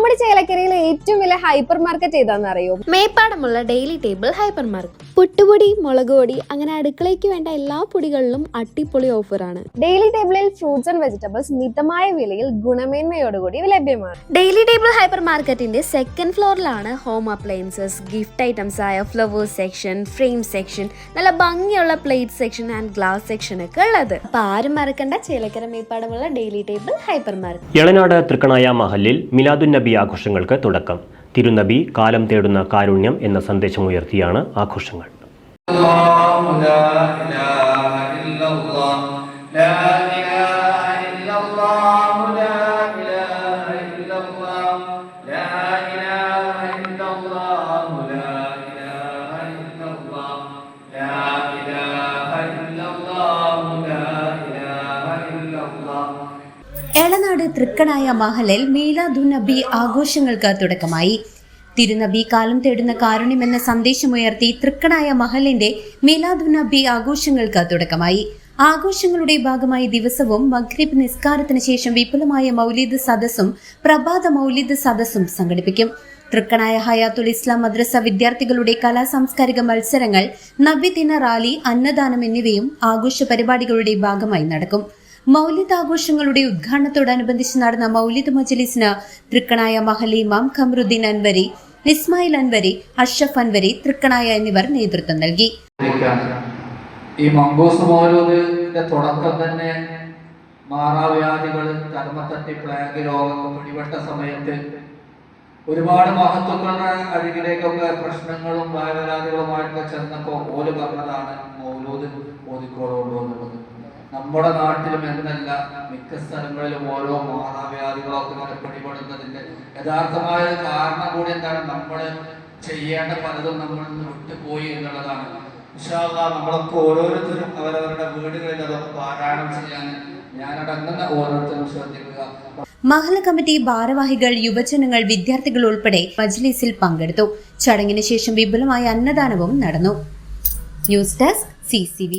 നമ്മുടെ ചേലക്കരയിലെ ഏറ്റവും വലിയ ഹൈപ്പർ മാർക്കറ്റ് ഏതാണെന്ന് അറിയോ? മേപ്പാടമുള്ള ഡെയിലി ടേബിൾ ഹൈപ്പർ മാർക്കറ്റ്. പുട്ടുപൊടി, മുളക് പൊടി, അങ്ങനെ അടുക്കളയ്ക്ക് വേണ്ട എല്ലാ പൊടികളിലും അടിപൊളി ഓഫറാണ്. ഡെയിലി ടേബിളിൽ ഫ്രൂട്ട്സ് ആൻഡ് വെജിറ്റബിൾസ് മിതമായ വിലയിൽ ഗുണമേന്മയോടുകൂടി ലഭ്യമാണ്. ഡെയിലി ടേബിൾ ഹൈപ്പർ മാർക്കറ്റിന്റെ സെക്കൻഡ് ഫ്ലോറിലാണ് ഹോം അപ്ലയൻസസ്, ഗിഫ്റ്റ് ഐറ്റംസ് ആയ ഫ്ലവേഴ്സ് സെക്ഷൻ, ഫ്രെയിം സെക്ഷൻ, നല്ല ഭംഗിയുള്ള plate section and glass section ഒക്കെ ഉള്ളത്. അപ്പൊ ആരും മറക്കണ്ട, ചേലക്കര മേപ്പാടമുള്ള daily table hyper market. Elanad Thrikkanaya മഹലിൽ മിലാദുൻ നബി ആഘോഷങ്ങൾക്ക് തുടക്കം. തിരുനബി കാലം തേടുന്ന കാരുണ്യം എന്ന സന്ദേശമുയർത്തിയാണ് ആഘോഷങ്ങൾ. എളനാട് തൃക്കണായ മഹലിൽ മീലാദുൻ നബി ആഘോഷങ്ങൾക്ക് തുടക്കമായി. തിരുനബി കാലം തേടുന്ന കാരുണ്യം എന്ന സന്ദേശമുയർത്തി തൃക്കണായ മഹലിന്റെ മീലാദുൻ നബി ആഘോഷങ്ങൾക്ക് തുടക്കമായി. ആഘോഷങ്ങളുടെ ഭാഗമായി ദിവസവും മഗ്രിബ് നിസ്കാരത്തിന് ശേഷം വിപുലമായ മൗലിദ് സദസ്സും പ്രഭാത മൗലിദ് സദസ്സും സംഘടിപ്പിക്കും. തൃക്കണായ ഹയാത്തുൽ ഇസ്ലാം മദ്രസ വിദ്യാർത്ഥികളുടെ കലാ സാംസ്കാരിക മത്സരങ്ങൾ, നബിദിന റാലി, അന്നദാനം എന്നിവയും ആഘോഷ പരിപാടികളുടെ ഭാഗമായി നടക്കും. മൗലിദ് ആഘോഷങ്ങളുടെ ഉദ്ഘാടനത്തോടനുബന്ധിച്ച് നടന്ന മൗലിദ് മജ്ലിസിന് തൃക്കണായ മഹല്ലി ഇമാം ഖമറുദ്ദീൻ അൻവരി, ഇസ്മായിൽ അൻവരി, അഷ്റഫ് അൻവരി, തൃക്കണായ എന്നിവർ നേതൃത്വം നൽകി. ഈ മംഗൂസ് മൗലൂദിന്റെ തുടക്കം തന്നെ മാറാവ്യാധികൾ, ചർമ്മത്തട്ടി, പ്ലേഗ് രോഗങ്ങൾ പിടിപെട്ട സമയത്ത് ഒരുപാട് മഹത്വങ്ങളുടെ അഴുകിലേക്കൊക്കെ പ്രശ്നങ്ങളും വായവരാതികളുമായിട്ടൊക്കെ ചെന്നപ്പോൾ ഓല് പറഞ്ഞതാണ് മൗലൂദ് ഓതിക്കോളൂ എന്നുള്ളത്. നമ്മുടെ നാട്ടിലും എന്നല്ല മിക്ക സ്ഥലങ്ങളിലും ഓരോ മാറാവ്യാധികളൊക്കെ ഇങ്ങനെ പിടിപെടുന്നതിന്റെ യഥാർത്ഥമായ കാരണം കൂടി എന്താണ്, നമ്മൾ ചെയ്യേണ്ട പലതും നമ്മൾ വിട്ടുപോയി എന്നുള്ളതാണ്. ഇൻഷാ അല്ലാഹ് നമ്മളൊക്കെ ഓരോരുത്തരും അവരവരുടെ വീടുകളിൽ അതൊക്കെ പാരായണം ചെയ്യാൻ ഞാനടങ്ങുന്ന ഓരോരുത്തരും ശ്രദ്ധിക്കുക. മഹൽ കമ്മിറ്റി ഭാരവാഹികൾ, യുവജനങ്ങൾ, വിദ്യാർത്ഥികൾ ഉൾപ്പെടെ മജ്ലിസിൽ പങ്കെടുത്തു. ചടങ്ങിന് ശേഷം വിപുലമായ അന്നദാനവും നടന്നു. News desk CCV.